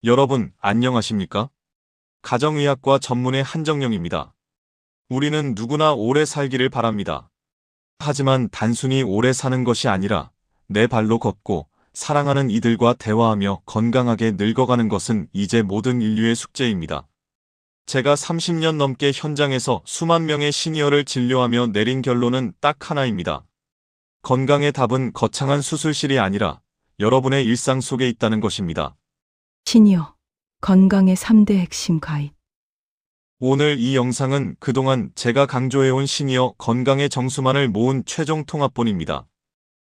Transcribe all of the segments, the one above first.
여러분, 안녕하십니까? 가정의학과 전문의 한정영입니다. 우리는 누구나 오래 살기를 바랍니다. 하지만 단순히 오래 사는 것이 아니라 내 발로 걷고 사랑하는 이들과 대화하며 건강하게 늙어가는 것은 이제 모든 인류의 숙제입니다. 제가 30년 넘게 현장에서 수만 명의 시니어를 진료하며 내린 결론은 딱 하나입니다. 건강의 답은 거창한 수술실이 아니라 여러분의 일상 속에 있다는 것입니다. 시니어, 건강의 3대 핵심 가입. 오늘 이 영상은 그동안 제가 강조해온 시니어 건강의 정수만을 모은 최종 통합본입니다.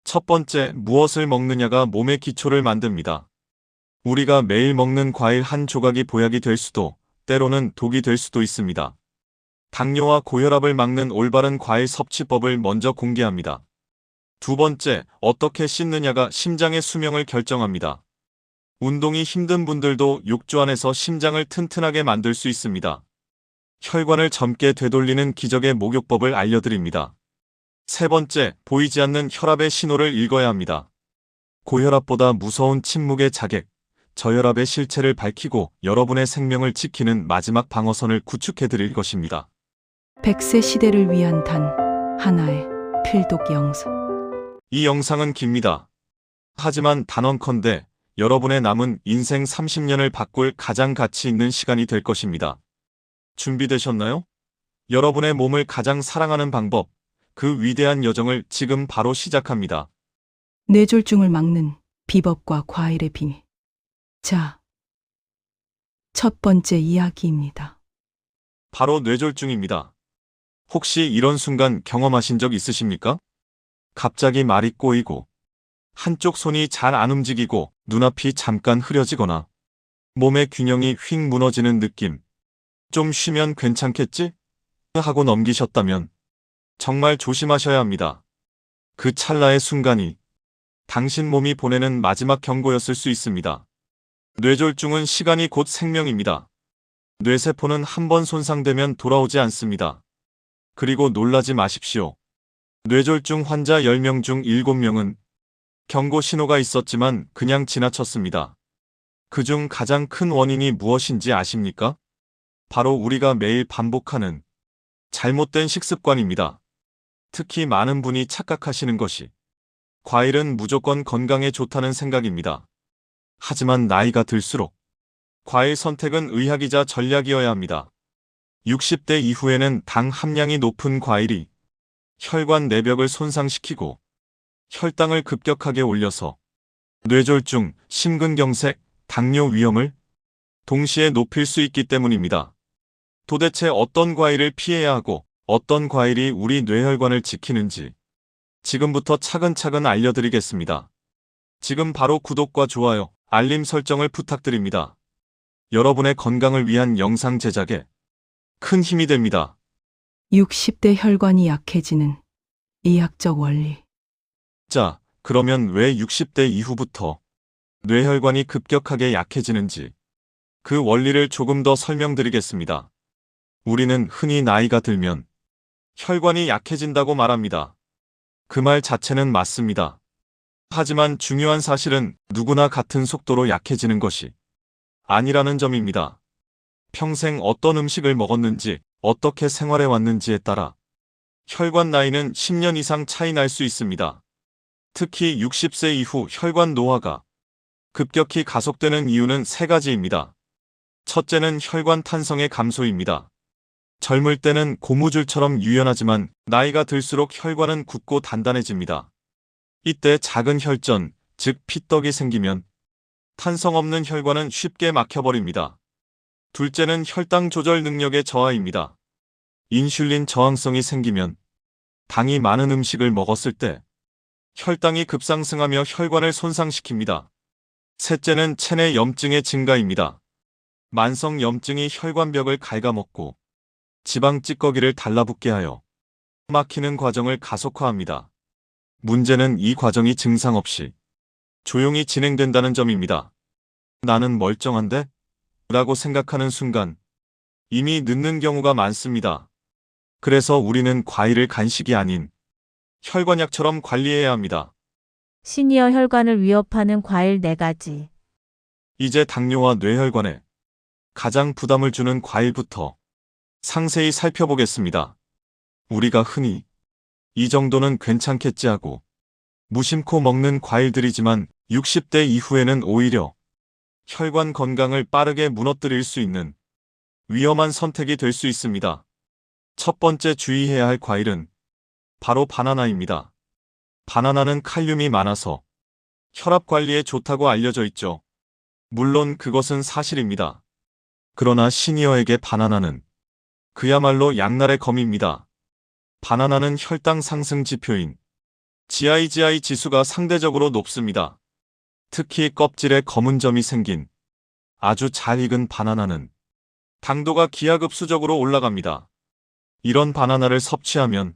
첫 번째, 무엇을 먹느냐가 몸의 기초를 만듭니다. 우리가 매일 먹는 과일 한 조각이 보약이 될 수도, 때로는 독이 될 수도 있습니다. 당뇨와 고혈압을 막는 올바른 과일 섭취법을 먼저 공개합니다. 두 번째, 어떻게 씻느냐가 심장의 수명을 결정합니다. 운동이 힘든 분들도 욕조 안에서 심장을 튼튼하게 만들 수 있습니다. 혈관을 젊게 되돌리는 기적의 목욕법을 알려드립니다. 세 번째, 보이지 않는 혈압의 신호를 읽어야 합니다. 고혈압보다 무서운 침묵의 자객, 저혈압의 실체를 밝히고 여러분의 생명을 지키는 마지막 방어선을 구축해드릴 것입니다. 100세 시대를 위한 단 하나의 필독 영상. 이 영상은 깁니다. 하지만 단언컨대 여러분의 남은 인생 30년을 바꿀 가장 가치 있는 시간이 될 것입니다. 준비되셨나요? 여러분의 몸을 가장 사랑하는 방법, 그 위대한 여정을 지금 바로 시작합니다. 뇌졸중을 막는 비법과 과일의 비밀. 자, 첫 번째 이야기입니다. 바로 뇌졸중입니다. 혹시 이런 순간 경험하신 적 있으십니까? 갑자기 말이 꼬이고, 한쪽 손이 잘 안 움직이고, 눈앞이 잠깐 흐려지거나, 몸의 균형이 휙 무너지는 느낌. 좀 쉬면 괜찮겠지? 하고 넘기셨다면, 정말 조심하셔야 합니다. 그 찰나의 순간이 당신 몸이 보내는 마지막 경고였을 수 있습니다. 뇌졸중은 시간이 곧 생명입니다. 뇌세포는 한 번 손상되면 돌아오지 않습니다. 그리고 놀라지 마십시오. 뇌졸중 환자 10명 중 7명은 경고 신호가 있었지만 그냥 지나쳤습니다. 그중 가장 큰 원인이 무엇인지 아십니까? 바로 우리가 매일 반복하는 잘못된 식습관입니다. 특히 많은 분이 착각하시는 것이 과일은 무조건 건강에 좋다는 생각입니다. 하지만 나이가 들수록 과일 선택은 의학이자 전략이어야 합니다. 60대 이후에는 당 함량이 높은 과일이 혈관 내벽을 손상시키고 혈당을 급격하게 올려서 뇌졸중, 심근경색, 당뇨 위험을 동시에 높일 수 있기 때문입니다. 도대체 어떤 과일을 피해야 하고 어떤 과일이 우리 뇌혈관을 지키는지 지금부터 차근차근 알려드리겠습니다. 지금 바로 구독과 좋아요, 알림 설정을 부탁드립니다. 여러분의 건강을 위한 영상 제작에 큰 힘이 됩니다. 60대 혈관이 약해지는 의학적 원리. 자, 그러면 왜 60대 이후부터 뇌혈관이 급격하게 약해지는지 그 원리를 조금 더 설명드리겠습니다. 우리는 흔히 나이가 들면 혈관이 약해진다고 말합니다. 그 말 자체는 맞습니다. 하지만 중요한 사실은 누구나 같은 속도로 약해지는 것이 아니라는 점입니다. 평생 어떤 음식을 먹었는지, 어떻게 생활해 왔는지에 따라 혈관 나이는 10년 이상 차이 날 수 있습니다. 특히 60세 이후 혈관 노화가 급격히 가속되는 이유는 세 가지입니다. 첫째는 혈관 탄성의 감소입니다. 젊을 때는 고무줄처럼 유연하지만 나이가 들수록 혈관은 굳고 단단해집니다. 이때 작은 혈전, 즉 피떡이 생기면 탄성 없는 혈관은 쉽게 막혀버립니다. 둘째는 혈당 조절 능력의 저하입니다. 인슐린 저항성이 생기면 당이 많은 음식을 먹었을 때 혈당이 급상승하며 혈관을 손상시킵니다. 셋째는 체내 염증의 증가입니다. 만성 염증이 혈관벽을 갉아먹고 지방 찌꺼기를 달라붙게 하여 막히는 과정을 가속화합니다. 문제는 이 과정이 증상 없이 조용히 진행된다는 점입니다. 나는 멀쩡한데? 라고 생각하는 순간 이미 늦는 경우가 많습니다. 그래서 우리는 과일을 간식이 아닌 혈관약처럼 관리해야 합니다. 시니어 혈관을 위협하는 과일 4가지. 이제 당뇨와 뇌혈관에 가장 부담을 주는 과일부터 상세히 살펴보겠습니다. 우리가 흔히 이 정도는 괜찮겠지 하고 무심코 먹는 과일들이지만 60대 이후에는 오히려 혈관 건강을 빠르게 무너뜨릴 수 있는 위험한 선택이 될 수 있습니다. 첫 번째 주의해야 할 과일은 바로 바나나입니다. 바나나는 칼륨이 많아서 혈압 관리에 좋다고 알려져 있죠. 물론 그것은 사실입니다. 그러나 시니어에게 바나나는 그야말로 양날의 검입니다. 바나나는 혈당 상승 지표인 GIGI 지수가 상대적으로 높습니다. 특히 껍질에 검은 점이 생긴 아주 잘 익은 바나나는 당도가 기하급수적으로 올라갑니다. 이런 바나나를 섭취하면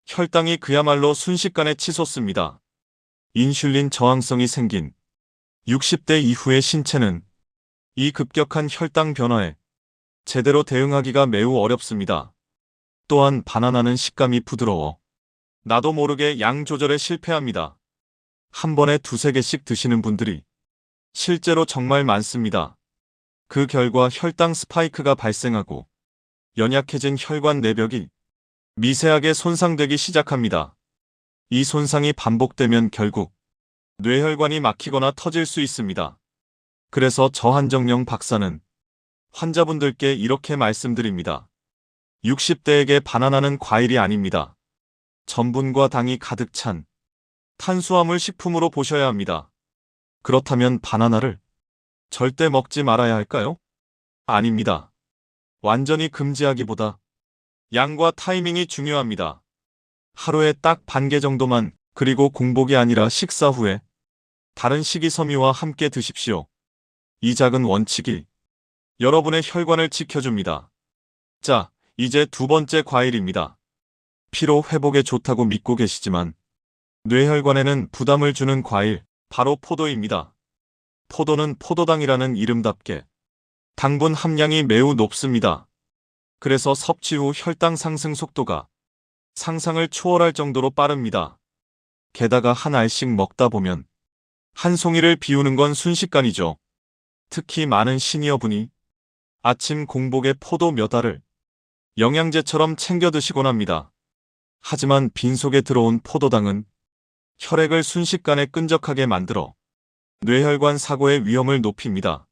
혈당이 그야말로 순식간에 치솟습니다. 인슐린 저항성이 생긴 60대 이후의 신체는 이 급격한 혈당 변화에 제대로 대응하기가 매우 어렵습니다. 또한 바나나는 식감이 부드러워 나도 모르게 양 조절에 실패합니다. 한 번에 두세 개씩 드시는 분들이 실제로 정말 많습니다. 그 결과 혈당 스파이크가 발생하고 연약해진 혈관 내벽이 미세하게 손상되기 시작합니다. 이 손상이 반복되면 결국 뇌혈관이 막히거나 터질 수 있습니다. 그래서 저한정령 박사는 환자분들께 이렇게 말씀드립니다. 60대에게 바나나는 과일이 아닙니다. 전분과 당이 가득 찬 탄수화물 식품으로 보셔야 합니다. 그렇다면 바나나를 절대 먹지 말아야 할까요? 아닙니다. 완전히 금지하기보다 양과 타이밍이 중요합니다. 하루에 딱 반 개 정도만, 그리고 공복이 아니라 식사 후에 다른 식이섬유와 함께 드십시오. 이 작은 원칙이 여러분의 혈관을 지켜줍니다. 자, 이제 두 번째 과일입니다. 피로 회복에 좋다고 믿고 계시지만 뇌혈관에는 부담을 주는 과일, 바로 포도입니다. 포도는 포도당이라는 이름답게 당분 함량이 매우 높습니다. 그래서 섭취 후 혈당 상승 속도가 상상을 초월할 정도로 빠릅니다. 게다가 한 알씩 먹다 보면 한 송이를 비우는 건 순식간이죠. 특히 많은 시니어분이 아침 공복에 포도 몇 알을 영양제처럼 챙겨 드시곤 합니다. 하지만 빈속에 들어온 포도당은 혈액을 순식간에 끈적하게 만들어 뇌혈관 사고의 위험을 높입니다.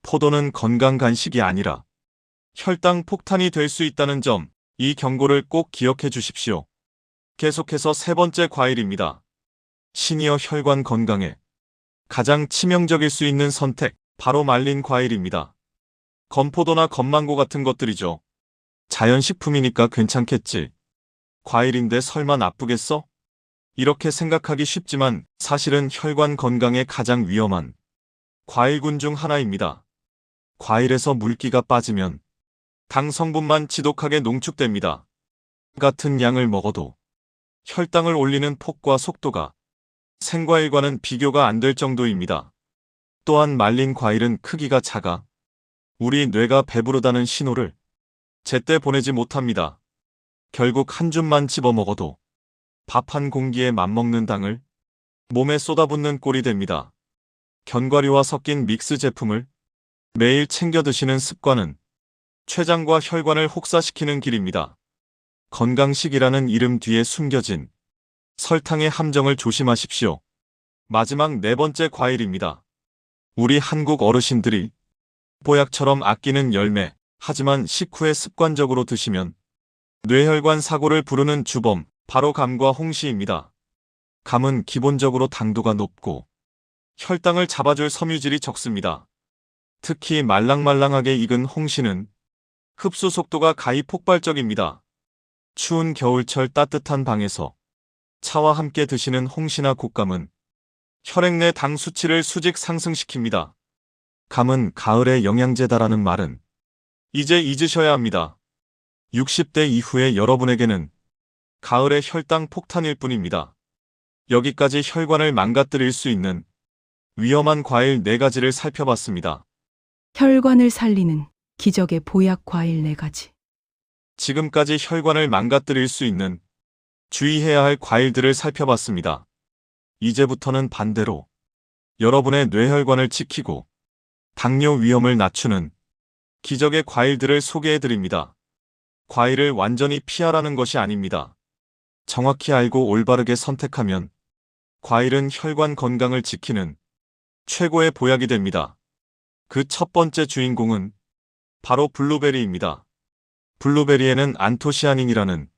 포도는 건강 간식이 아니라 혈당 폭탄이 될 수 있다는 점, 이 경고를 꼭 기억해 주십시오. 계속해서 세 번째 과일입니다. 시니어 혈관 건강에 가장 치명적일 수 있는 선택, 바로 말린 과일입니다. 건포도나 건망고 같은 것들이죠. 자연식품이니까 괜찮겠지. 과일인데 설마 나쁘겠어? 이렇게 생각하기 쉽지만 사실은 혈관 건강에 가장 위험한 과일군 중 하나입니다. 과일에서 물기가 빠지면 당 성분만 지독하게 농축됩니다. 같은 양을 먹어도 혈당을 올리는 폭과 속도가 생과일과는 비교가 안 될 정도입니다. 또한 말린 과일은 크기가 작아 우리 뇌가 배부르다는 신호를 제때 보내지 못합니다. 결국 한 줌만 집어 먹어도 밥 한 공기에 맞먹는 당을 몸에 쏟아붓는 꼴이 됩니다. 견과류와 섞인 믹스 제품을 매일 챙겨 드시는 습관은 췌장과 혈관을 혹사시키는 길입니다. 건강식이라는 이름 뒤에 숨겨진 설탕의 함정을 조심하십시오. 마지막 네 번째 과일입니다. 우리 한국 어르신들이 보약처럼 아끼는 열매, 하지만 식후에 습관적으로 드시면 뇌혈관 사고를 부르는 주범, 바로 감과 홍시입니다. 감은 기본적으로 당도가 높고 혈당을 잡아줄 섬유질이 적습니다. 특히 말랑말랑하게 익은 홍시는 흡수 속도가 가히 폭발적입니다. 추운 겨울철 따뜻한 방에서 차와 함께 드시는 홍시나 곶감은 혈액 내 당 수치를 수직 상승시킵니다. 감은 가을의 영양제다라는 말은 이제 잊으셔야 합니다. 60대 이후의 여러분에게는 가을의 혈당 폭탄일 뿐입니다. 여기까지 혈관을 망가뜨릴 수 있는 위험한 과일 4가지를 살펴봤습니다. 혈관을 살리는 기적의 보약 과일 4가지. 지금까지 혈관을 망가뜨릴 수 있는 주의해야 할 과일들을 살펴봤습니다. 이제부터는 반대로 여러분의 뇌혈관을 지키고 당뇨 위험을 낮추는 기적의 과일들을 소개해드립니다. 과일을 완전히 피하라는 것이 아닙니다. 정확히 알고 올바르게 선택하면 과일은 혈관 건강을 지키는 최고의 보약이 됩니다. 그 첫 번째 주인공은 바로 블루베리입니다. 블루베리에는 안토시아닌이라는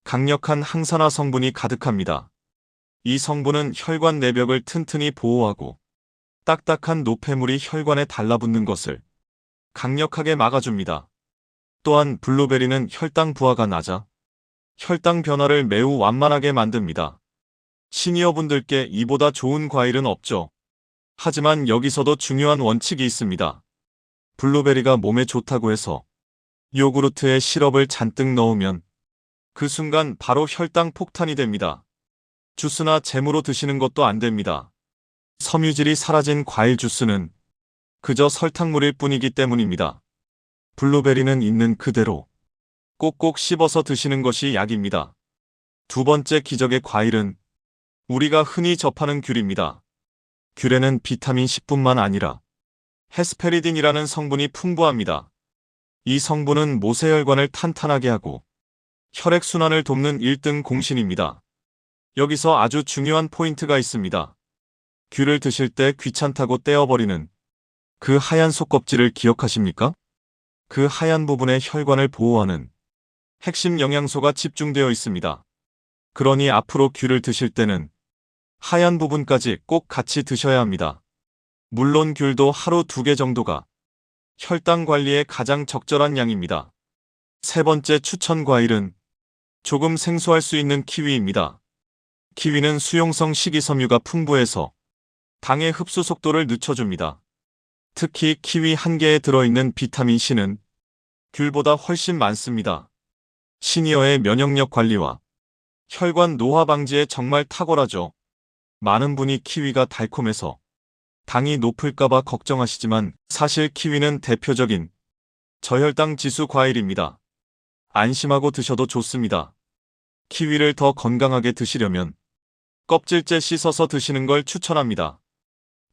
강력한 항산화 성분이 가득합니다. 이 성분은 혈관 내벽을 튼튼히 보호하고 딱딱한 노폐물이 혈관에 달라붙는 것을 강력하게 막아줍니다. 또한 블루베리는 혈당 부하가 낮아 혈당 변화를 매우 완만하게 만듭니다. 시니어분들께 이보다 좋은 과일은 없죠. 하지만 여기서도 중요한 원칙이 있습니다. 블루베리가 몸에 좋다고 해서 요구르트에 시럽을 잔뜩 넣으면 그 순간 바로 혈당 폭탄이 됩니다. 주스나 잼으로 드시는 것도 안 됩니다. 섬유질이 사라진 과일 주스는 그저 설탕물일 뿐이기 때문입니다. 블루베리는 있는 그대로 꼭꼭 씹어서 드시는 것이 약입니다. 두 번째 기적의 과일은 우리가 흔히 접하는 귤입니다. 귤에는 비타민 C뿐만 아니라 헤스페리딘이라는 성분이 풍부합니다. 이 성분은 모세혈관을 탄탄하게 하고 혈액순환을 돕는 1등 공신입니다. 여기서 아주 중요한 포인트가 있습니다. 귤을 드실 때 귀찮다고 떼어버리는 그 하얀 속껍질을 기억하십니까? 그 하얀 부분에 혈관을 보호하는 핵심 영양소가 집중되어 있습니다. 그러니 앞으로 귤을 드실 때는 하얀 부분까지 꼭 같이 드셔야 합니다. 물론 귤도 하루 2개 정도가 혈당 관리에 가장 적절한 양입니다. 세 번째 추천 과일은 조금 생소할 수 있는 키위입니다. 키위는 수용성 식이섬유가 풍부해서 당의 흡수 속도를 늦춰줍니다. 특히 키위 한 개에 들어있는 비타민 C는 귤보다 훨씬 많습니다. 시니어의 면역력 관리와 혈관 노화 방지에 정말 탁월하죠. 많은 분이 키위가 달콤해서 당이 높을까봐 걱정하시지만 사실 키위는 대표적인 저혈당 지수 과일입니다. 안심하고 드셔도 좋습니다. 키위를 더 건강하게 드시려면 껍질째 씻어서 드시는 걸 추천합니다.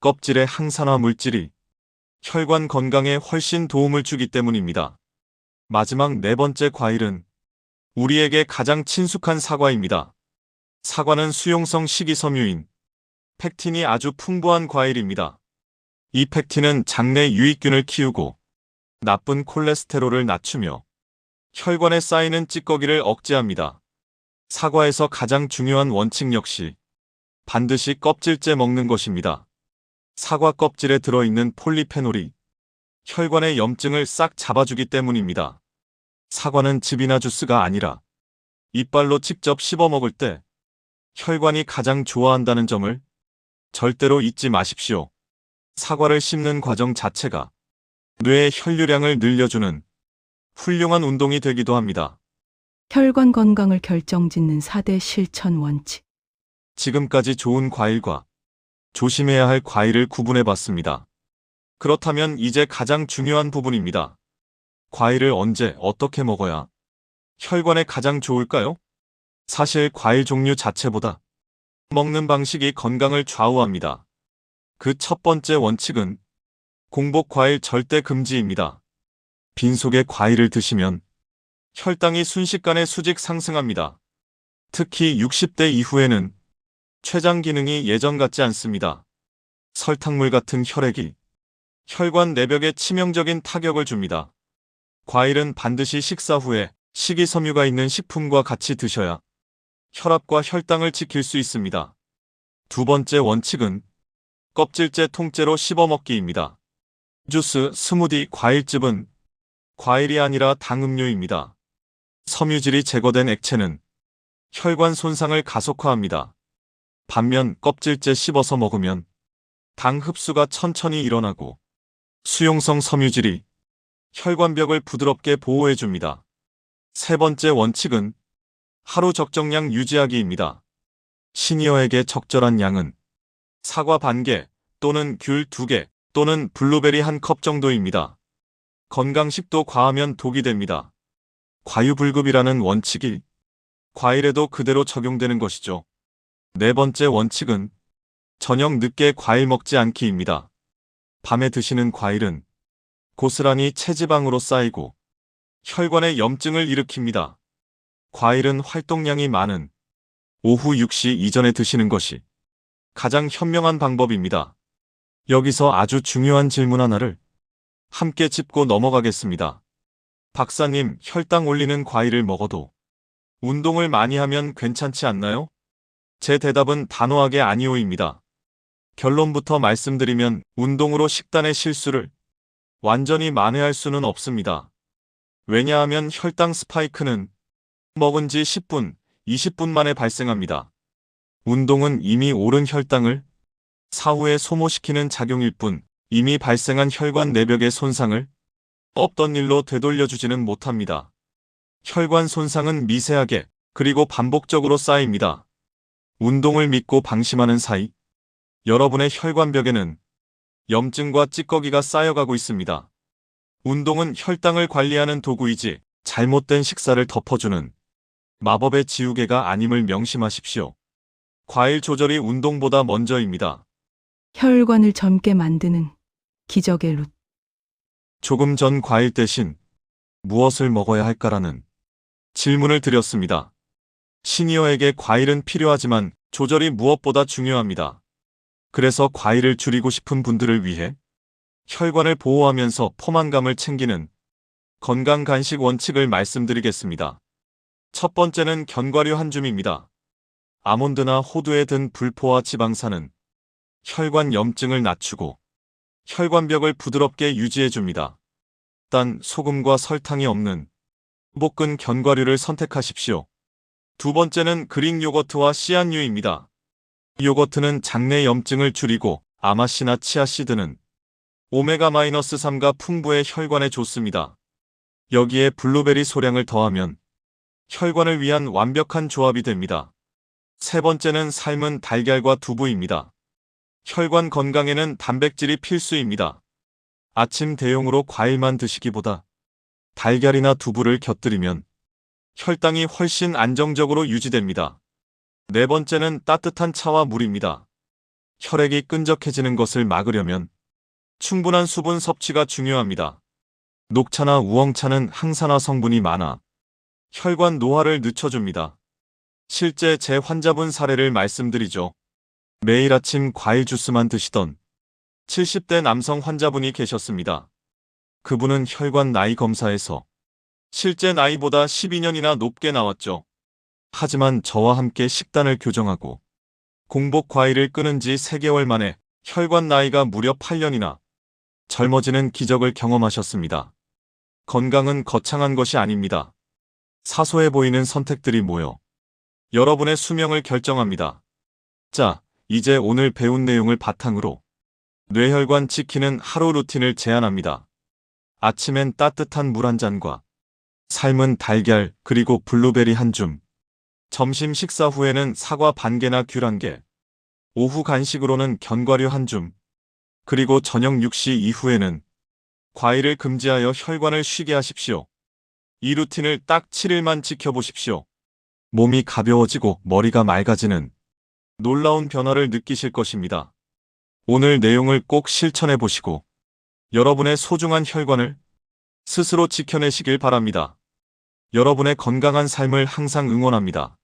껍질의 항산화 물질이 혈관 건강에 훨씬 도움을 주기 때문입니다. 마지막 네 번째 과일은 우리에게 가장 친숙한 사과입니다. 사과는 수용성 식이섬유인 펙틴이 아주 풍부한 과일입니다. 이 펙틴은 장내 유익균을 키우고 나쁜 콜레스테롤을 낮추며 혈관에 쌓이는 찌꺼기를 억제합니다. 사과에서 가장 중요한 원칙 역시 반드시 껍질째 먹는 것입니다. 사과 껍질에 들어있는 폴리페놀이 혈관의 염증을 싹 잡아주기 때문입니다. 사과는 즙이나 주스가 아니라 이빨로 직접 씹어 먹을 때 혈관이 가장 좋아한다는 점을 절대로 잊지 마십시오. 사과를 씹는 과정 자체가 뇌의 혈류량을 늘려주는 훌륭한 운동이 되기도 합니다. 혈관 건강을 결정짓는 4대 실천 원칙. 지금까지 좋은 과일과 조심해야 할 과일을 구분해봤습니다. 그렇다면 이제 가장 중요한 부분입니다. 과일을 언제 어떻게 먹어야 혈관에 가장 좋을까요? 사실 과일 종류 자체보다 먹는 방식이 건강을 좌우합니다. 그 첫 번째 원칙은 공복 과일 절대 금지입니다. 빈속에 과일을 드시면 혈당이 순식간에 수직 상승합니다. 특히 60대 이후에는 췌장 기능이 예전 같지 않습니다. 설탕물 같은 혈액이 혈관 내벽에 치명적인 타격을 줍니다. 과일은 반드시 식사 후에 식이섬유가 있는 식품과 같이 드셔야 혈압과 혈당을 지킬 수 있습니다. 두 번째 원칙은 껍질째 통째로 씹어먹기입니다. 주스, 스무디, 과일즙은 과일이 아니라 당음료입니다. 섬유질이 제거된 액체는 혈관 손상을 가속화합니다. 반면 껍질째 씹어서 먹으면 당 흡수가 천천히 일어나고 수용성 섬유질이 혈관벽을 부드럽게 보호해줍니다. 세 번째 원칙은 하루 적정량 유지하기입니다. 시니어에게 적절한 양은 사과 반 개 또는 귤 2개 또는 블루베리 1컵 정도입니다. 건강식도 과하면 독이 됩니다. 과유불급이라는 원칙이 과일에도 그대로 적용되는 것이죠. 네 번째 원칙은 저녁 늦게 과일 먹지 않기입니다. 밤에 드시는 과일은 고스란히 체지방으로 쌓이고 혈관에 염증을 일으킵니다. 과일은 활동량이 많은 오후 6시 이전에 드시는 것이 가장 현명한 방법입니다. 여기서 아주 중요한 질문 하나를 함께 짚고 넘어가겠습니다. 박사님, 혈당 올리는 과일을 먹어도 운동을 많이 하면 괜찮지 않나요? 제 대답은 단호하게 아니오입니다. 결론부터 말씀드리면 운동으로 식단의 실수를 완전히 만회할 수는 없습니다. 왜냐하면 혈당 스파이크는 먹은 지 10분, 20분 만에 발생합니다. 운동은 이미 오른 혈당을 사후에 소모시키는 작용일 뿐 이미 발생한 혈관 내벽의 손상을 없던 일로 되돌려주지는 못합니다. 혈관 손상은 미세하게 그리고 반복적으로 쌓입니다. 운동을 믿고 방심하는 사이 여러분의 혈관벽에는 염증과 찌꺼기가 쌓여가고 있습니다. 운동은 혈당을 관리하는 도구이지 잘못된 식사를 덮어주는 마법의 지우개가 아님을 명심하십시오. 과일 조절이 운동보다 먼저입니다. 혈관을 젊게 만드는 기적의 룻. 조금 전 과일 대신 무엇을 먹어야 할까라는 질문을 드렸습니다. 시니어에게 과일은 필요하지만 조절이 무엇보다 중요합니다. 그래서 과일을 줄이고 싶은 분들을 위해 혈관을 보호하면서 포만감을 챙기는 건강 간식 원칙을 말씀드리겠습니다. 첫 번째는 견과류 한 줌입니다. 아몬드나 호두에 든 불포화 지방산은 혈관 염증을 낮추고 혈관벽을 부드럽게 유지해줍니다. 단 소금과 설탕이 없는 볶은 견과류를 선택하십시오. 두 번째는 그릭 요거트와 씨앗류입니다. 요거트는 장내 염증을 줄이고 아마씨나 치아씨드는 오메가-3가 풍부해 혈관에 좋습니다. 여기에 블루베리 소량을 더하면 혈관을 위한 완벽한 조합이 됩니다. 세 번째는 삶은 달걀과 두부입니다. 혈관 건강에는 단백질이 필수입니다. 아침 대용으로 과일만 드시기보다 달걀이나 두부를 곁들이면 혈당이 훨씬 안정적으로 유지됩니다. 네 번째는 따뜻한 차와 물입니다. 혈액이 끈적해지는 것을 막으려면 충분한 수분 섭취가 중요합니다. 녹차나 우엉차는 항산화 성분이 많아 혈관 노화를 늦춰줍니다. 실제 제 환자분 사례를 말씀드리죠. 매일 아침 과일 주스만 드시던 70대 남성 환자분이 계셨습니다. 그분은 혈관 나이 검사에서 실제 나이보다 12년이나 높게 나왔죠. 하지만 저와 함께 식단을 교정하고 공복 과일을 끊은 지 3개월 만에 혈관 나이가 무려 8년이나 젊어지는 기적을 경험하셨습니다. 건강은 거창한 것이 아닙니다. 사소해 보이는 선택들이 모여 여러분의 수명을 결정합니다. 자, 이제 오늘 배운 내용을 바탕으로 뇌혈관 지키는 하루 루틴을 제안합니다. 아침엔 따뜻한 물 한 잔과 삶은 달걀 그리고 블루베리 한 줌, 점심 식사 후에는 사과 반 개나 귤 한 개, 오후 간식으로는 견과류 한 줌, 그리고 저녁 6시 이후에는 과일을 금지하여 혈관을 쉬게 하십시오. 이 루틴을 딱 7일만 지켜보십시오. 몸이 가벼워지고 머리가 맑아지는 놀라운 변화를 느끼실 것입니다. 오늘 내용을 꼭 실천해 보시고 여러분의 소중한 혈관을 스스로 지켜내시길 바랍니다. 여러분의 건강한 삶을 항상 응원합니다.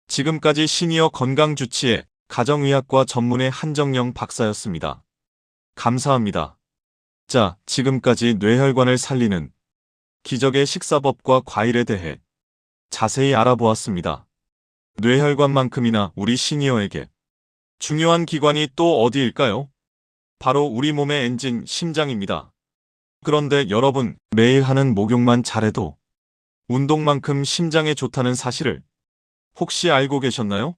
지금까지 시니어 건강주치의 가정의학과 전문의 한정영 박사였습니다. 감사합니다. 자, 지금까지 뇌혈관을 살리는 기적의 식사법과 과일에 대해 자세히 알아보았습니다. 뇌혈관만큼이나 우리 시니어에게 중요한 기관이 또 어디일까요? 바로 우리 몸의 엔진, 심장입니다. 그런데 여러분, 매일 하는 목욕만 잘해도 운동만큼 심장에 좋다는 사실을 혹시 알고 계셨나요?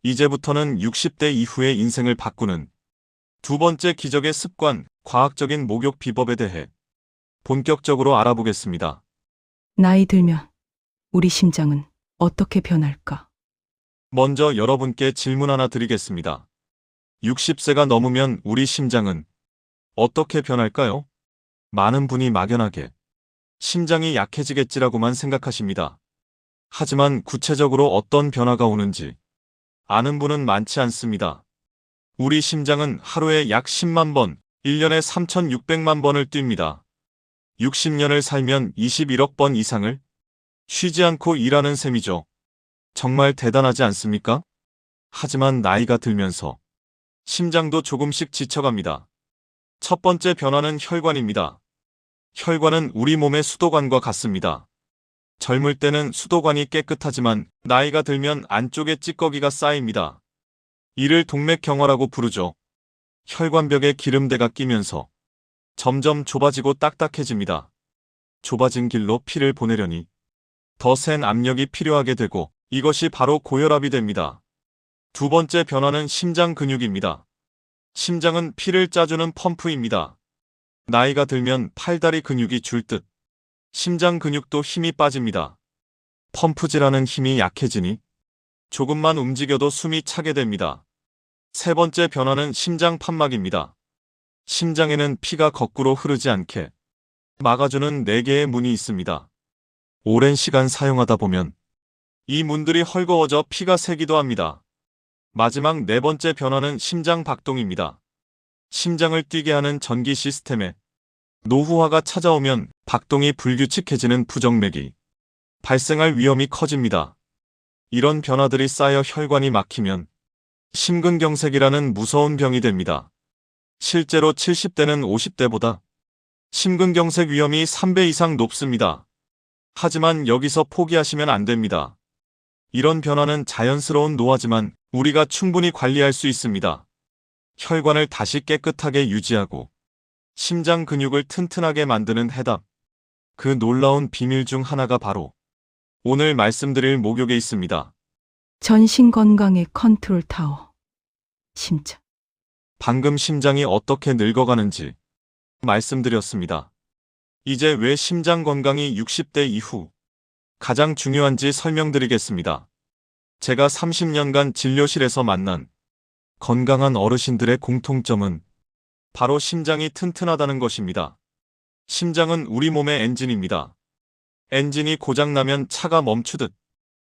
이제부터는 60대 이후의 인생을 바꾸는 두 번째 기적의 습관, 과학적인 목욕 비법에 대해 본격적으로 알아보겠습니다. 나이 들면 우리 심장은 어떻게 변할까? 먼저 여러분께 질문 하나 드리겠습니다. 60세가 넘으면 우리 심장은 어떻게 변할까요? 많은 분이 막연하게 심장이 약해지겠지라고만 생각하십니다. 하지만 구체적으로 어떤 변화가 오는지 아는 분은 많지 않습니다. 우리 심장은 하루에 약 10만 번 1년에 3,600만 번을 뜁니다. 60년을 살면 21억 번 이상을 쉬지 않고 일하는 셈이죠. 정말 대단하지 않습니까? 하지만 나이가 들면서 심장도 조금씩 지쳐갑니다. 첫 번째 변화는 혈관입니다. 혈관은 우리 몸의 수도관과 같습니다. 젊을 때는 수도관이 깨끗하지만 나이가 들면 안쪽에 찌꺼기가 쌓입니다. 이를 동맥경화라고 부르죠. 혈관벽에 기름때가 끼면서 점점 좁아지고 딱딱해집니다. 좁아진 길로 피를 보내려니 더 센 압력이 필요하게 되고 이것이 바로 고혈압이 됩니다. 두 번째 변화는 심장 근육입니다. 심장은 피를 짜주는 펌프입니다. 나이가 들면 팔다리 근육이 줄 듯 심장 근육도 힘이 빠집니다. 펌프질하는 힘이 약해지니 조금만 움직여도 숨이 차게 됩니다. 세 번째 변화는 심장 판막입니다. 심장에는 피가 거꾸로 흐르지 않게 막아주는 4개의 문이 있습니다. 오랜 시간 사용하다 보면 이 문들이 헐거워져 피가 새기도 합니다. 마지막 네 번째 변화는 심장 박동입니다. 심장을 뛰게 하는 전기 시스템에 노후화가 찾아오면 박동이 불규칙해지는 부정맥이 발생할 위험이 커집니다. 이런 변화들이 쌓여 혈관이 막히면 심근경색이라는 무서운 병이 됩니다. 실제로 70대는 50대보다 심근경색 위험이 3배 이상 높습니다. 하지만 여기서 포기하시면 안 됩니다. 이런 변화는 자연스러운 노화지만 우리가 충분히 관리할 수 있습니다. 혈관을 다시 깨끗하게 유지하고 심장 근육을 튼튼하게 만드는 해답. 그 놀라운 비밀 중 하나가 바로 오늘 말씀드릴 목욕에 있습니다. 전신 건강의 컨트롤 타워. 심장. 방금 심장이 어떻게 늙어가는지 말씀드렸습니다. 이제 왜 심장 건강이 60대 이후 가장 중요한지 설명드리겠습니다. 제가 30년간 진료실에서 만난 건강한 어르신들의 공통점은 바로 심장이 튼튼하다는 것입니다. 심장은 우리 몸의 엔진입니다. 엔진이 고장나면 차가 멈추듯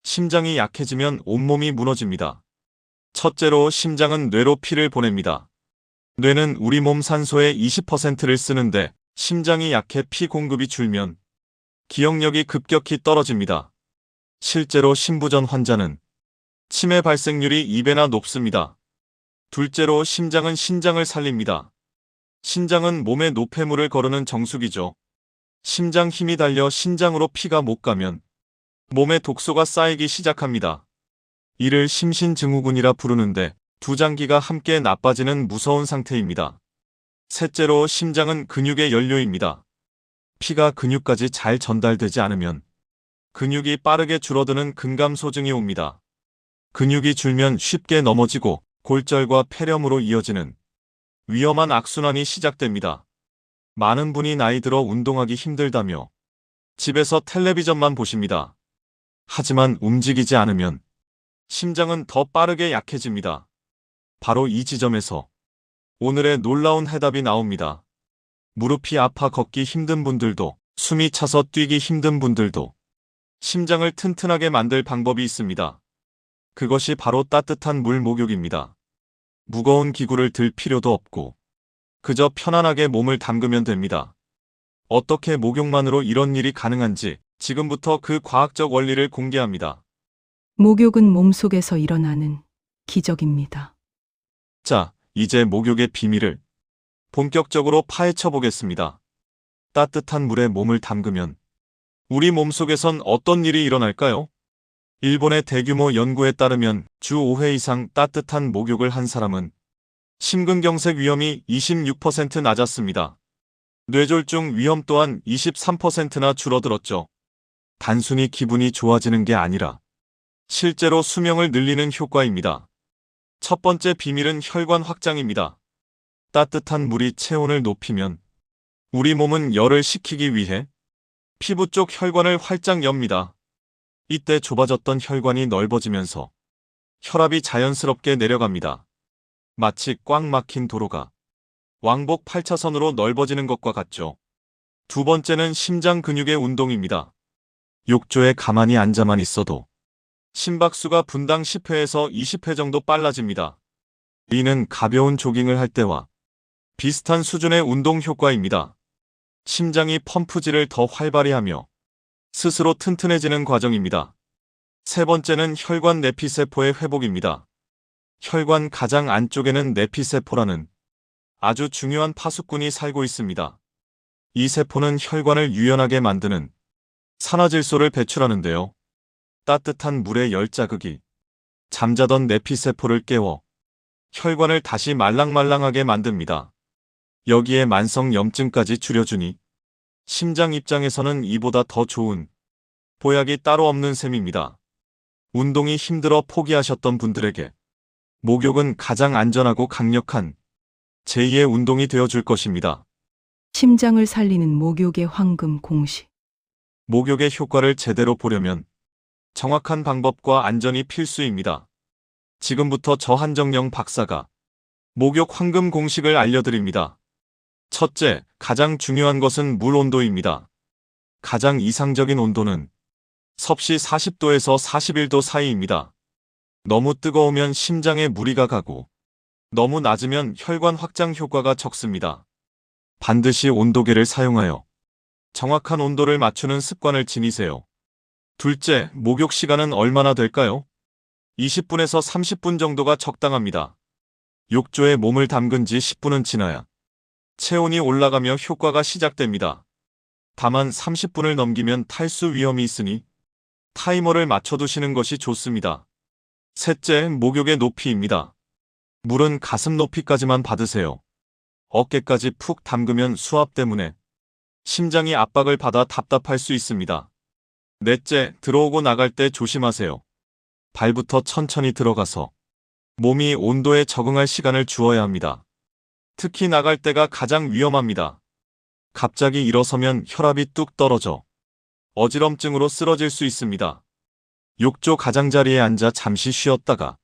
심장이 약해지면 온몸이 무너집니다. 첫째로 심장은 뇌로 피를 보냅니다. 뇌는 우리 몸 산소의 20%를 쓰는데 심장이 약해 피 공급이 줄면 기억력이 급격히 떨어집니다. 실제로 심부전 환자는 치매 발생률이 2배나 높습니다. 둘째로 심장은 신장을 살립니다. 신장은 몸의 노폐물을 거르는 정수기죠. 심장 힘이 달려 신장으로 피가 못 가면 몸에 독소가 쌓이기 시작합니다. 이를 심신증후군이라 부르는데 두 장기가 함께 나빠지는 무서운 상태입니다. 셋째로 심장은 근육의 연료입니다. 피가 근육까지 잘 전달되지 않으면 근육이 빠르게 줄어드는 근감소증이 옵니다. 근육이 줄면 쉽게 넘어지고 골절과 폐렴으로 이어지는 위험한 악순환이 시작됩니다. 많은 분이 나이 들어 운동하기 힘들다며 집에서 텔레비전만 보십니다. 하지만 움직이지 않으면 심장은 더 빠르게 약해집니다. 바로 이 지점에서 오늘의 놀라운 해답이 나옵니다. 무릎이 아파 걷기 힘든 분들도, 숨이 차서 뛰기 힘든 분들도 심장을 튼튼하게 만들 방법이 있습니다. 그것이 바로 따뜻한 물 목욕입니다. 무거운 기구를 들 필요도 없고 그저 편안하게 몸을 담그면 됩니다. 어떻게 목욕만으로 이런 일이 가능한지 지금부터 그 과학적 원리를 공개합니다. 목욕은 몸속에서 일어나는 기적입니다. 자, 이제 목욕의 비밀을 본격적으로 파헤쳐 보겠습니다. 따뜻한 물에 몸을 담그면 우리 몸속에선 어떤 일이 일어날까요? 일본의 대규모 연구에 따르면 주 5회 이상 따뜻한 목욕을 한 사람은 심근경색 위험이 26% 낮았습니다. 뇌졸중 위험 또한 23%나 줄어들었죠. 단순히 기분이 좋아지는 게 아니라 실제로 수명을 늘리는 효과입니다. 첫 번째 비밀은 혈관 확장입니다. 따뜻한 물이 체온을 높이면 우리 몸은 열을 식히기 위해 피부 쪽 혈관을 활짝 엽니다. 이때 좁아졌던 혈관이 넓어지면서 혈압이 자연스럽게 내려갑니다. 마치 꽉 막힌 도로가 왕복 8차선으로 넓어지는 것과 같죠. 두 번째는 심장 근육의 운동입니다. 욕조에 가만히 앉아만 있어도 심박수가 분당 10회에서 20회 정도 빨라집니다. 이는 가벼운 조깅을 할 때와 비슷한 수준의 운동 효과입니다. 심장이 펌프질을 더 활발히 하며 스스로 튼튼해지는 과정입니다. 세 번째는 혈관 내피세포의 회복입니다. 혈관 가장 안쪽에는 내피세포라는 아주 중요한 파수꾼이 살고 있습니다. 이 세포는 혈관을 유연하게 만드는 산화질소를 배출하는데요. 따뜻한 물의 열 자극이 잠자던 내피세포를 깨워 혈관을 다시 말랑말랑하게 만듭니다. 여기에 만성 염증까지 줄여주니 심장 입장에서는 이보다 더 좋은 보약이 따로 없는 셈입니다. 운동이 힘들어 포기하셨던 분들에게 목욕은 가장 안전하고 강력한 제2의 운동이 되어줄 것입니다. 심장을 살리는 목욕의 황금 공식. 목욕의 효과를 제대로 보려면 정확한 방법과 안전이 필수입니다. 지금부터 저 한정영 박사가 목욕 황금 공식을 알려드립니다. 첫째, 가장 중요한 것은 물 온도입니다. 가장 이상적인 온도는 섭씨 40도에서 41도 사이입니다. 너무 뜨거우면 심장에 무리가 가고 너무 낮으면 혈관 확장 효과가 적습니다. 반드시 온도계를 사용하여 정확한 온도를 맞추는 습관을 지니세요. 둘째, 목욕 시간은 얼마나 될까요? 20분에서 30분 정도가 적당합니다. 욕조에 몸을 담근 지 10분은 지나야 체온이 올라가며 효과가 시작됩니다. 다만 30분을 넘기면 탈수 위험이 있으니 타이머를 맞춰두시는 것이 좋습니다. 셋째, 목욕의 높이입니다. 물은 가슴 높이까지만 받으세요. 어깨까지 푹 담그면 수압 때문에 심장이 압박을 받아 답답할 수 있습니다. 넷째, 들어오고 나갈 때 조심하세요. 발부터 천천히 들어가서 몸이 온도에 적응할 시간을 주어야 합니다. 특히 나갈 때가 가장 위험합니다. 갑자기 일어서면 혈압이 뚝 떨어져 어지럼증으로 쓰러질 수 있습니다. 욕조 가장자리에 앉아 잠시 쉬었다가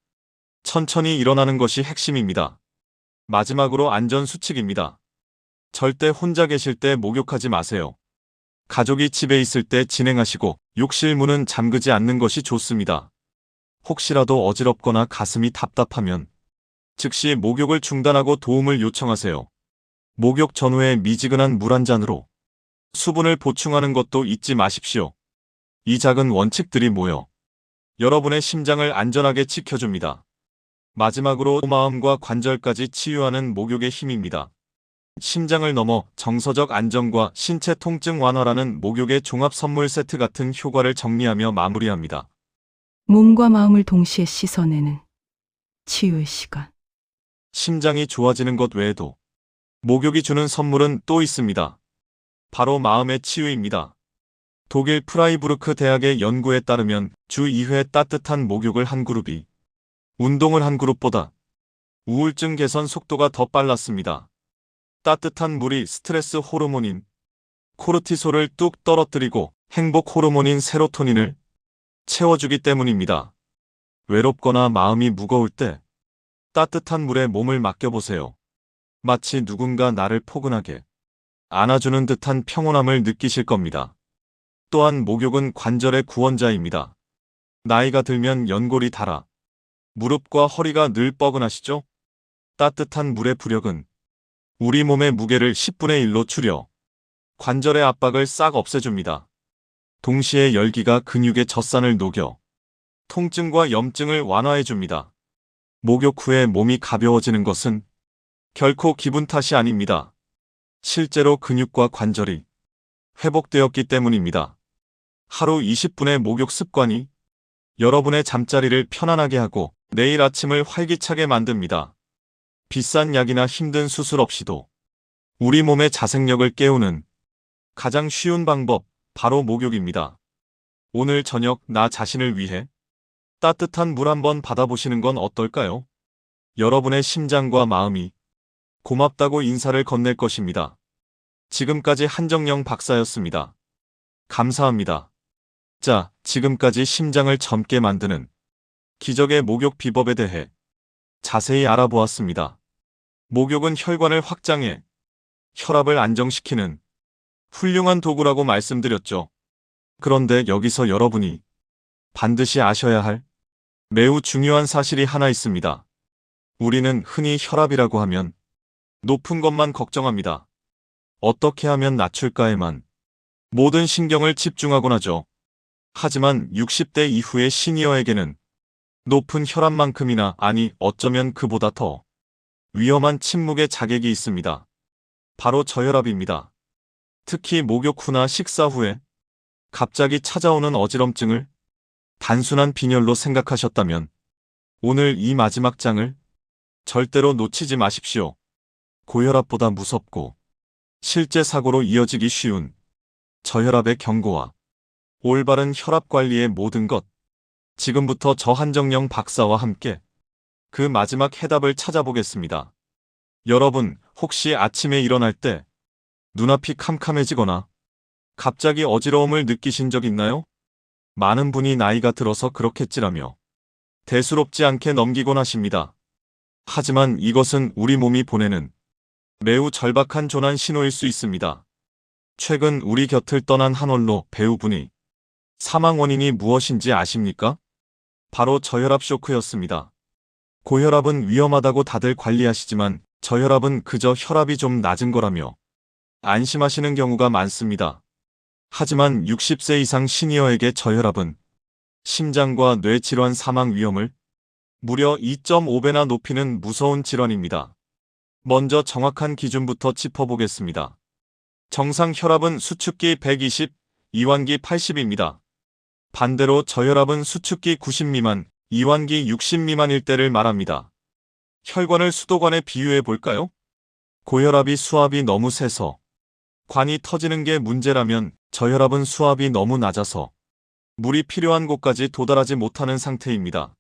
천천히 일어나는 것이 핵심입니다. 마지막으로 안전수칙입니다. 절대 혼자 계실 때 목욕하지 마세요. 가족이 집에 있을 때 진행하시고 욕실 문은 잠그지 않는 것이 좋습니다. 혹시라도 어지럽거나 가슴이 답답하면 즉시 목욕을 중단하고 도움을 요청하세요. 목욕 전후에 미지근한 물 한 잔으로 수분을 보충하는 것도 잊지 마십시오. 이 작은 원칙들이 모여 여러분의 심장을 안전하게 지켜줍니다. 마지막으로 마음과 관절까지 치유하는 목욕의 힘입니다. 심장을 넘어 정서적 안정과 신체 통증 완화라는 목욕의 종합 선물 세트 같은 효과를 정리하며 마무리합니다. 몸과 마음을 동시에 씻어내는 치유의 시간. 심장이 좋아지는 것 외에도 목욕이 주는 선물은 또 있습니다. 바로 마음의 치유입니다. 독일 프라이부르크 대학의 연구에 따르면 주 2회 따뜻한 목욕을 한 그룹이 운동을 한 그룹보다 우울증 개선 속도가 더 빨랐습니다. 따뜻한 물이 스트레스 호르몬인 코르티솔을 뚝 떨어뜨리고 행복 호르몬인 세로토닌을 채워주기 때문입니다. 외롭거나 마음이 무거울 때 따뜻한 물에 몸을 맡겨보세요. 마치 누군가 나를 포근하게 안아주는 듯한 평온함을 느끼실 겁니다. 또한 목욕은 관절의 구원자입니다. 나이가 들면 연골이 닳아 무릎과 허리가 늘 뻐근하시죠? 따뜻한 물의 부력은 우리 몸의 무게를 10분의 1로 줄여 관절의 압박을 싹 없애줍니다. 동시에 열기가 근육의 젖산을 녹여 통증과 염증을 완화해줍니다. 목욕 후에 몸이 가벼워지는 것은 결코 기분 탓이 아닙니다. 실제로 근육과 관절이 회복되었기 때문입니다. 하루 20분의 목욕 습관이 여러분의 잠자리를 편안하게 하고 내일 아침을 활기차게 만듭니다. 비싼 약이나 힘든 수술 없이도 우리 몸의 자생력을 깨우는 가장 쉬운 방법, 바로 목욕입니다. 오늘 저녁 나 자신을 위해 따뜻한 물 한번 받아보시는 건 어떨까요? 여러분의 심장과 마음이 고맙다고 인사를 건넬 것입니다. 지금까지 한정영 박사였습니다. 감사합니다. 자, 지금까지 심장을 젊게 만드는 기적의 목욕 비법에 대해 자세히 알아보았습니다. 목욕은 혈관을 확장해 혈압을 안정시키는 훌륭한 도구라고 말씀드렸죠. 그런데 여기서 여러분이 반드시 아셔야 할 매우 중요한 사실이 하나 있습니다. 우리는 흔히 혈압이라고 하면 높은 것만 걱정합니다. 어떻게 하면 낮출까에만 모든 신경을 집중하곤 하죠. 하지만 60대 이후의 시니어에게는 높은 혈압만큼이나, 아니 어쩌면 그보다 더 위험한 침묵의 자객이 있습니다. 바로 저혈압입니다. 특히 목욕 후나 식사 후에 갑자기 찾아오는 어지럼증을 단순한 빈혈로 생각하셨다면 오늘 이 마지막 장을 절대로 놓치지 마십시오. 고혈압보다 무섭고 실제 사고로 이어지기 쉬운 저혈압의 경고와 올바른 혈압 관리의 모든 것. 지금부터 저 한정영 박사와 함께 그 마지막 해답을 찾아보겠습니다. 여러분, 혹시 아침에 일어날 때 눈앞이 캄캄해지거나 갑자기 어지러움을 느끼신 적 있나요? 많은 분이 나이가 들어서 그렇겠지라며 대수롭지 않게 넘기곤 하십니다. 하지만 이것은 우리 몸이 보내는 매우 절박한 조난 신호일 수 있습니다. 최근 우리 곁을 떠난 한 원로 배우분이 사망 원인이 무엇인지 아십니까? 바로 저혈압 쇼크였습니다. 고혈압은 위험하다고 다들 관리하시지만 저혈압은 그저 혈압이 좀 낮은 거라며 안심하시는 경우가 많습니다. 하지만 60세 이상 시니어에게 저혈압은 심장과 뇌 질환 사망 위험을 무려 2.5배나 높이는 무서운 질환입니다. 먼저 정확한 기준부터 짚어보겠습니다. 정상 혈압은 수축기 120, 이완기 80입니다. 반대로 저혈압은 수축기 90 미만, 이완기 60 미만일 때를 말합니다. 혈관을 수도관에 비유해 볼까요? 고혈압이 수압이 너무 세서 관이 터지는 게 문제라면 저혈압은 수압이 너무 낮아서 물이 필요한 곳까지 도달하지 못하는 상태입니다.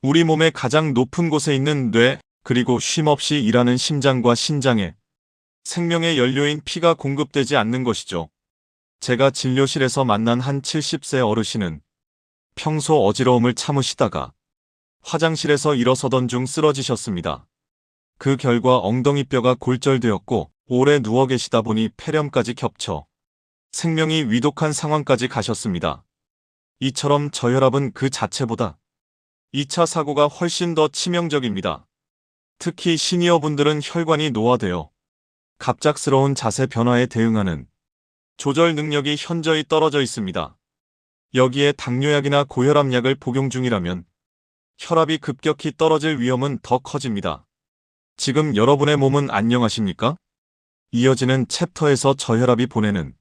우리 몸의 가장 높은 곳에 있는 뇌, 그리고 쉼없이 일하는 심장과 신장에 생명의 연료인 피가 공급되지 않는 것이죠. 제가 진료실에서 만난 한 70세 어르신은 평소 어지러움을 참으시다가 화장실에서 일어서던 중 쓰러지셨습니다. 그 결과 엉덩이뼈가 골절되었고 오래 누워 계시다 보니 폐렴까지 겹쳐 생명이 위독한 상황까지 가셨습니다. 이처럼 저혈압은 그 자체보다 2차 사고가 훨씬 더 치명적입니다. 특히 시니어분들은 혈관이 노화되어 갑작스러운 자세 변화에 대응하는 조절 능력이 현저히 떨어져 있습니다. 여기에 당뇨약이나 고혈압약을 복용 중이라면 혈압이 급격히 떨어질 위험은 더 커집니다. 지금 여러분의 몸은 안녕하십니까? 이어지는 챕터에서 저혈압이 보내는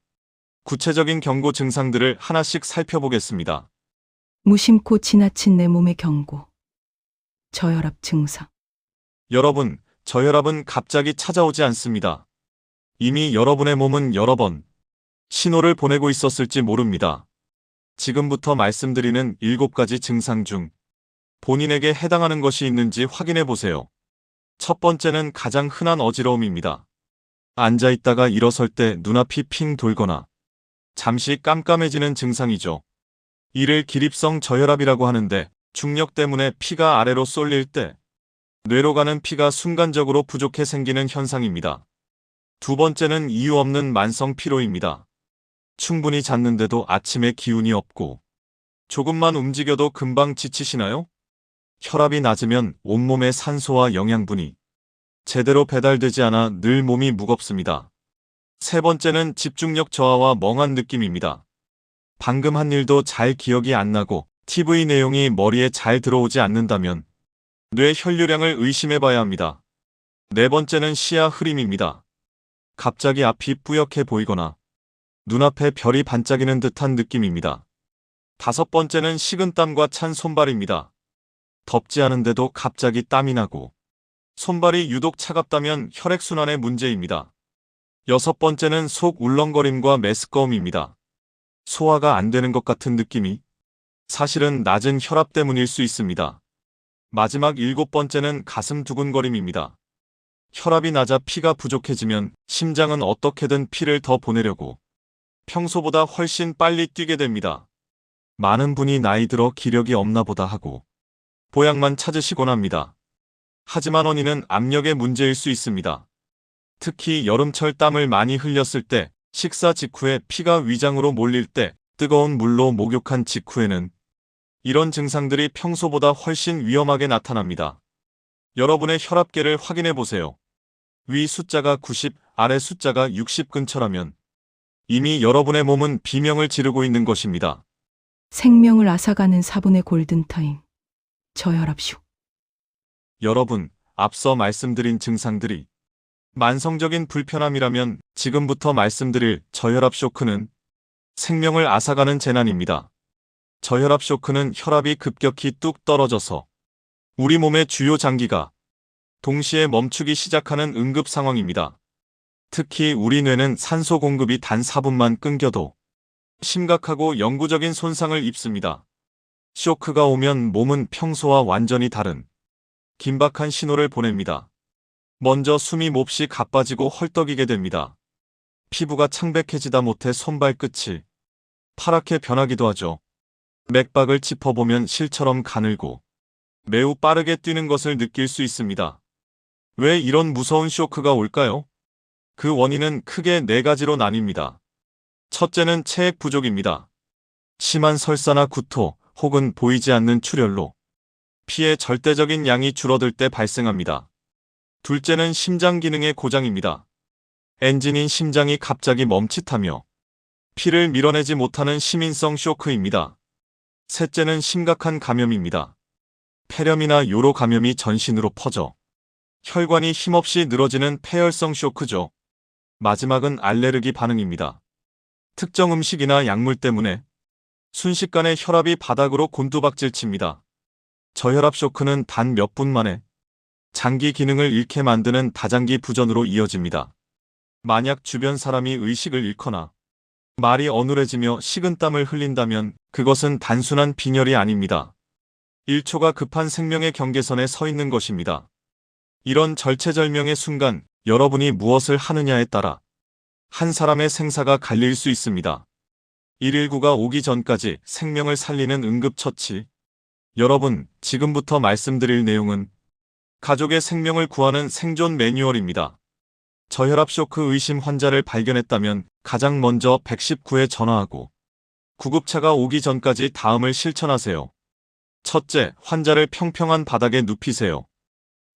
구체적인 경고 증상들을 하나씩 살펴보겠습니다. 무심코 지나친 내 몸의 경고. 저혈압 증상. 여러분, 저혈압은 갑자기 찾아오지 않습니다. 이미 여러분의 몸은 여러 번 신호를 보내고 있었을지 모릅니다. 지금부터 말씀드리는 7가지 증상 중 본인에게 해당하는 것이 있는지 확인해 보세요. 첫 번째는 가장 흔한 어지러움입니다. 앉아 있다가 일어설 때 눈앞이 핑 돌거나 잠시 깜깜해지는 증상이죠. 이를 기립성 저혈압이라고 하는데 중력 때문에 피가 아래로 쏠릴 때 뇌로 가는 피가 순간적으로 부족해 생기는 현상입니다. 두 번째는 이유 없는 만성 피로입니다. 충분히 잤는데도 아침에 기운이 없고 조금만 움직여도 금방 지치시나요? 혈압이 낮으면 온몸의 산소와 영양분이 제대로 배달되지 않아 늘 몸이 무겁습니다. 세 번째는 집중력 저하와 멍한 느낌입니다. 방금 한 일도 잘 기억이 안 나고 TV 내용이 머리에 잘 들어오지 않는다면 뇌 혈류량을 의심해 봐야 합니다. 네 번째는 시야 흐림입니다. 갑자기 앞이 뿌옇게 보이거나 눈앞에 별이 반짝이는 듯한 느낌입니다. 다섯 번째는 식은땀과 찬 손발입니다. 덥지 않은데도 갑자기 땀이 나고 손발이 유독 차갑다면 혈액순환의 문제입니다. 여섯 번째는 속 울렁거림과 메스꺼움입니다. 소화가 안 되는 것 같은 느낌이 사실은 낮은 혈압 때문일 수 있습니다. 마지막 7번째는 가슴 두근거림입니다. 혈압이 낮아 피가 부족해지면 심장은 어떻게든 피를 더 보내려고 평소보다 훨씬 빨리 뛰게 됩니다. 많은 분이 나이 들어 기력이 없나 보다 하고 보약만 찾으시곤 합니다. 하지만 원인은 압력의 문제일 수 있습니다. 특히 여름철 땀을 많이 흘렸을 때, 식사 직후에 피가 위장으로 몰릴 때, 뜨거운 물로 목욕한 직후에는 이런 증상들이 평소보다 훨씬 위험하게 나타납니다. 여러분의 혈압계를 확인해 보세요. 위 숫자가 90, 아래 숫자가 60 근처라면 이미 여러분의 몸은 비명을 지르고 있는 것입니다. 생명을 앗아가는 4분의 골든타임. 저혈압 슉. 여러분, 앞서 말씀드린 증상들이 만성적인 불편함이라면 지금부터 말씀드릴 저혈압 쇼크는 생명을 앗아가는 재난입니다. 저혈압 쇼크는 혈압이 급격히 뚝 떨어져서 우리 몸의 주요 장기가 동시에 멈추기 시작하는 응급 상황입니다. 특히 우리 뇌는 산소 공급이 단 4분만 끊겨도 심각하고 영구적인 손상을 입습니다. 쇼크가 오면 몸은 평소와 완전히 다른 긴박한 신호를 보냅니다. 먼저 숨이 몹시 가빠지고 헐떡이게 됩니다. 피부가 창백해지다 못해 손발끝이 파랗게 변하기도 하죠. 맥박을 짚어보면 실처럼 가늘고 매우 빠르게 뛰는 것을 느낄 수 있습니다. 왜 이런 무서운 쇼크가 올까요? 그 원인은 크게 4가지로 나뉩니다. 첫째는 체액 부족입니다. 심한 설사나 구토 혹은 보이지 않는 출혈로 피의 절대적인 양이 줄어들 때 발생합니다. 둘째는 심장 기능의 고장입니다. 엔진인 심장이 갑자기 멈칫하며 피를 밀어내지 못하는 시민성 쇼크입니다. 셋째는 심각한 감염입니다. 폐렴이나 요로 감염이 전신으로 퍼져 혈관이 힘없이 늘어지는 폐혈성 쇼크죠. 마지막은 알레르기 반응입니다. 특정 음식이나 약물 때문에 순식간에 혈압이 바닥으로 곤두박질 칩니다. 저혈압 쇼크는 단 몇 분 만에 장기 기능을 잃게 만드는 다장기 부전으로 이어집니다. 만약 주변 사람이 의식을 잃거나 말이 어눌해지며 식은땀을 흘린다면 그것은 단순한 빈혈이 아닙니다. 1초가 급한 생명의 경계선에 서 있는 것입니다. 이런 절체절명의 순간 여러분이 무엇을 하느냐에 따라 한 사람의 생사가 갈릴 수 있습니다. 119가 오기 전까지 생명을 살리는 응급처치. 여러분, 지금부터 말씀드릴 내용은 가족의 생명을 구하는 생존 매뉴얼입니다. 저혈압 쇼크 의심 환자를 발견했다면 가장 먼저 119에 전화하고 구급차가 오기 전까지 다음을 실천하세요. 첫째, 환자를 평평한 바닥에 눕히세요.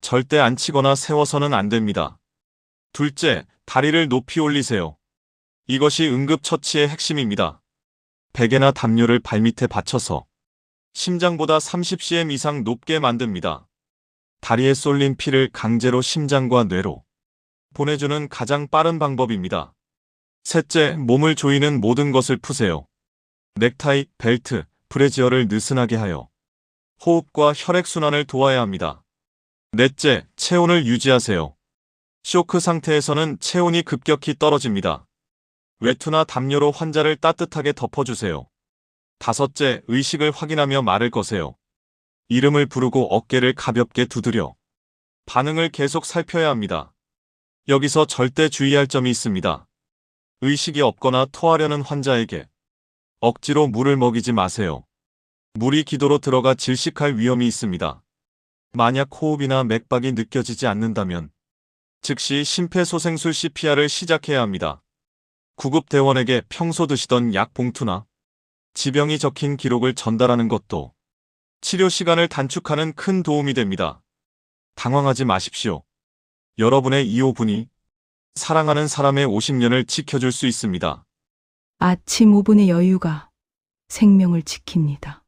절대 앉히거나 세워서는 안 됩니다. 둘째, 다리를 높이 올리세요. 이것이 응급처치의 핵심입니다. 베개나 담요를 발밑에 받쳐서 심장보다 30cm 이상 높게 만듭니다. 다리에 쏠린 피를 강제로 심장과 뇌로 보내주는 가장 빠른 방법입니다. 셋째, 몸을 조이는 모든 것을 푸세요. 넥타이, 벨트, 브래지어를 느슨하게 하여 호흡과 혈액순환을 도와야 합니다. 넷째, 체온을 유지하세요. 쇼크 상태에서는 체온이 급격히 떨어집니다. 외투나 담요로 환자를 따뜻하게 덮어주세요. 다섯째, 의식을 확인하며 말을 거세요. 이름을 부르고 어깨를 가볍게 두드려 반응을 계속 살펴야 합니다. 여기서 절대 주의할 점이 있습니다. 의식이 없거나 토하려는 환자에게 억지로 물을 먹이지 마세요. 물이 기도로 들어가 질식할 위험이 있습니다. 만약 호흡이나 맥박이 느껴지지 않는다면 즉시 심폐소생술 CPR을 시작해야 합니다. 구급대원에게 평소 드시던 약 봉투나 지병이 적힌 기록을 전달하는 것도 치료 시간을 단축하는 큰 도움이 됩니다. 당황하지 마십시오. 여러분의 2호분이 사랑하는 사람의 50년을 지켜줄 수 있습니다. 아침 5분의 여유가 생명을 지킵니다.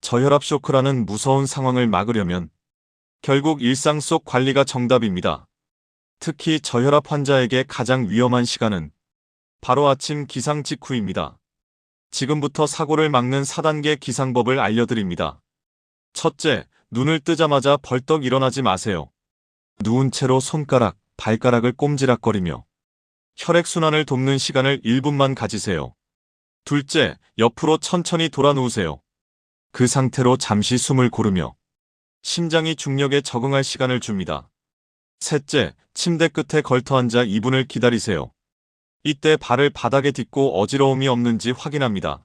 저혈압 쇼크라는 무서운 상황을 막으려면 결국 일상 속 관리가 정답입니다. 특히 저혈압 환자에게 가장 위험한 시간은 바로 아침 기상 직후입니다. 지금부터 사고를 막는 4단계 기상법을 알려드립니다. 첫째, 눈을 뜨자마자 벌떡 일어나지 마세요. 누운 채로 손가락, 발가락을 꼼지락거리며 혈액순환을 돕는 시간을 1분만 가지세요. 둘째, 옆으로 천천히 돌아 누우세요. 그 상태로 잠시 숨을 고르며 심장이 중력에 적응할 시간을 줍니다. 셋째, 침대 끝에 걸터 앉아 2분을 기다리세요. 이때 발을 바닥에 딛고 어지러움이 없는지 확인합니다.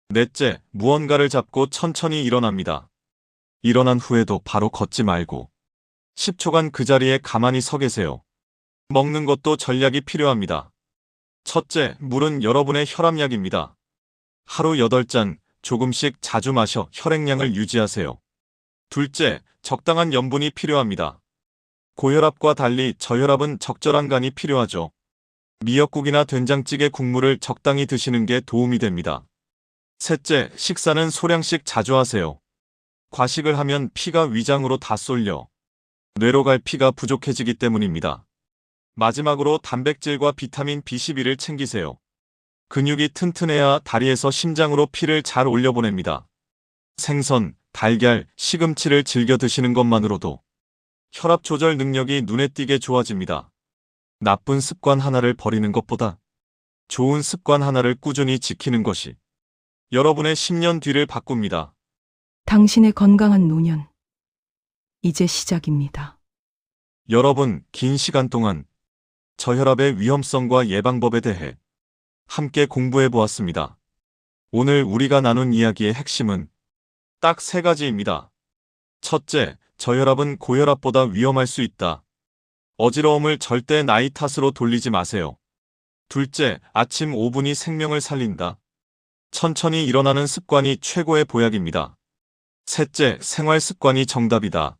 넷째, 무언가를 잡고 천천히 일어납니다. 일어난 후에도 바로 걷지 말고 10초간 그 자리에 가만히 서 계세요. 먹는 것도 전략이 필요합니다. 첫째, 물은 여러분의 혈압약입니다. 하루 8잔, 조금씩 자주 마셔 혈액량을 유지하세요. 둘째, 적당한 염분이 필요합니다. 고혈압과 달리 저혈압은 적절한 간이 필요하죠. 미역국이나 된장찌개 국물을 적당히 드시는 게 도움이 됩니다. 셋째, 식사는 소량씩 자주 하세요. 과식을 하면 피가 위장으로 다 쏠려 뇌로 갈 피가 부족해지기 때문입니다. 마지막으로 단백질과 비타민 B12를 챙기세요. 근육이 튼튼해야 다리에서 심장으로 피를 잘 올려보냅니다. 생선, 달걀, 시금치를 즐겨 드시는 것만으로도 혈압 조절 능력이 눈에 띄게 좋아집니다. 나쁜 습관 하나를 버리는 것보다 좋은 습관 하나를 꾸준히 지키는 것이 여러분의 10년 뒤를 바꿉니다. 당신의 건강한 노년. 이제 시작입니다. 여러분, 긴 시간 동안 저혈압의 위험성과 예방법에 대해 함께 공부해 보았습니다. 오늘 우리가 나눈 이야기의 핵심은 딱 3가지입니다. 첫째, 저혈압은 고혈압보다 위험할 수 있다. 어지러움을 절대 나이 탓으로 돌리지 마세요. 둘째, 아침 5분이 생명을 살린다. 천천히 일어나는 습관이 최고의 보약입니다. 셋째, 생활 습관이 정답이다.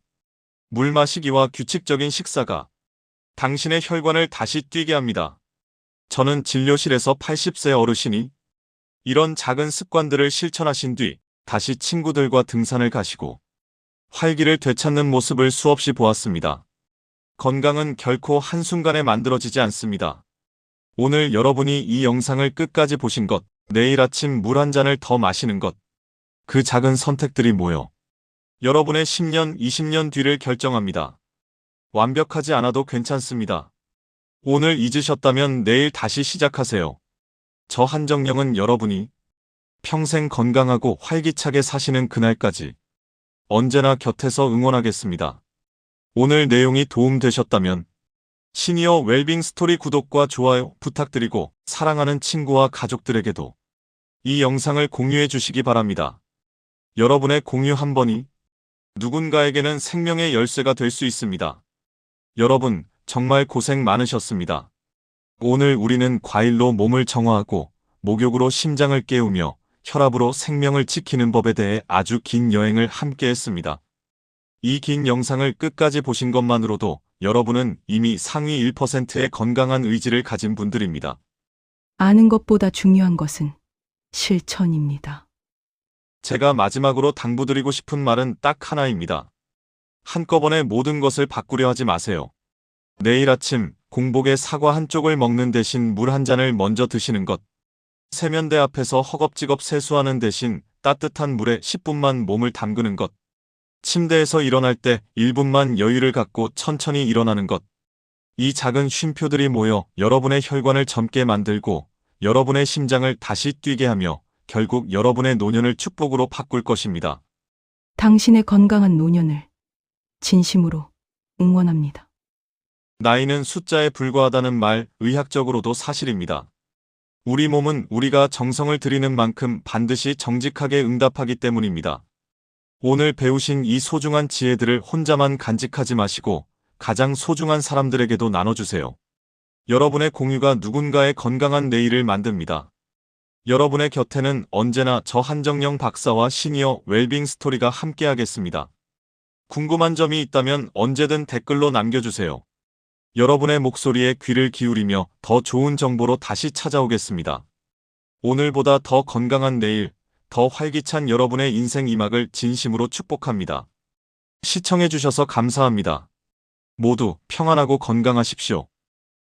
물 마시기와 규칙적인 식사가 당신의 혈관을 다시 뛰게 합니다. 저는 진료실에서 80세 어르신이 이런 작은 습관들을 실천하신 뒤 다시 친구들과 등산을 가시고 활기를 되찾는 모습을 수없이 보았습니다. 건강은 결코 한순간에 만들어지지 않습니다. 오늘 여러분이 이 영상을 끝까지 보신 것, 내일 아침 물 한 잔을 더 마시는 것, 그 작은 선택들이 모여 여러분의 10년, 20년 뒤를 결정합니다. 완벽하지 않아도 괜찮습니다. 오늘 잊으셨다면 내일 다시 시작하세요. 저 한정영은 여러분이 평생 건강하고 활기차게 사시는 그날까지 언제나 곁에서 응원하겠습니다. 오늘 내용이 도움되셨다면 시니어 웰빙 스토리 구독과 좋아요 부탁드리고 사랑하는 친구와 가족들에게도 이 영상을 공유해 주시기 바랍니다. 여러분의 공유 한 번이 누군가에게는 생명의 열쇠가 될 수 있습니다. 여러분, 정말 고생 많으셨습니다. 오늘 우리는 과일로 몸을 정화하고 목욕으로 심장을 깨우며 혈압으로 생명을 지키는 법에 대해 아주 긴 여행을 함께 했습니다. 이 긴 영상을 끝까지 보신 것만으로도 여러분은 이미 상위 1%의 건강한 의지를 가진 분들입니다. 아는 것보다 중요한 것은 실천입니다. 제가 마지막으로 당부드리고 싶은 말은 딱 하나입니다. 한꺼번에 모든 것을 바꾸려 하지 마세요. 내일 아침 공복에 사과 한 쪽을 먹는 대신 물 한 잔을 먼저 드시는 것, 세면대 앞에서 허겁지겁 세수하는 대신 따뜻한 물에 10분만 몸을 담그는 것, 침대에서 일어날 때 1분만 여유를 갖고 천천히 일어나는 것, 이 작은 쉼표들이 모여 여러분의 혈관을 젊게 만들고 여러분의 심장을 다시 뛰게 하며 결국 여러분의 노년을 축복으로 바꿀 것입니다. 당신의 건강한 노년을 진심으로 응원합니다. 나이는 숫자에 불과하다는 말, 의학적으로도 사실입니다. 우리 몸은 우리가 정성을 들이는 만큼 반드시 정직하게 응답하기 때문입니다. 오늘 배우신 이 소중한 지혜들을 혼자만 간직하지 마시고 가장 소중한 사람들에게도 나눠주세요. 여러분의 공유가 누군가의 건강한 내일을 만듭니다. 여러분의 곁에는 언제나 저 한정영 박사와 시니어 웰빙 스토리가 함께하겠습니다. 궁금한 점이 있다면 언제든 댓글로 남겨주세요. 여러분의 목소리에 귀를 기울이며 더 좋은 정보로 다시 찾아오겠습니다. 오늘보다 더 건강한 내일, 더 활기찬 여러분의 인생 이막을 진심으로 축복합니다. 시청해주셔서 감사합니다. 모두 평안하고 건강하십시오.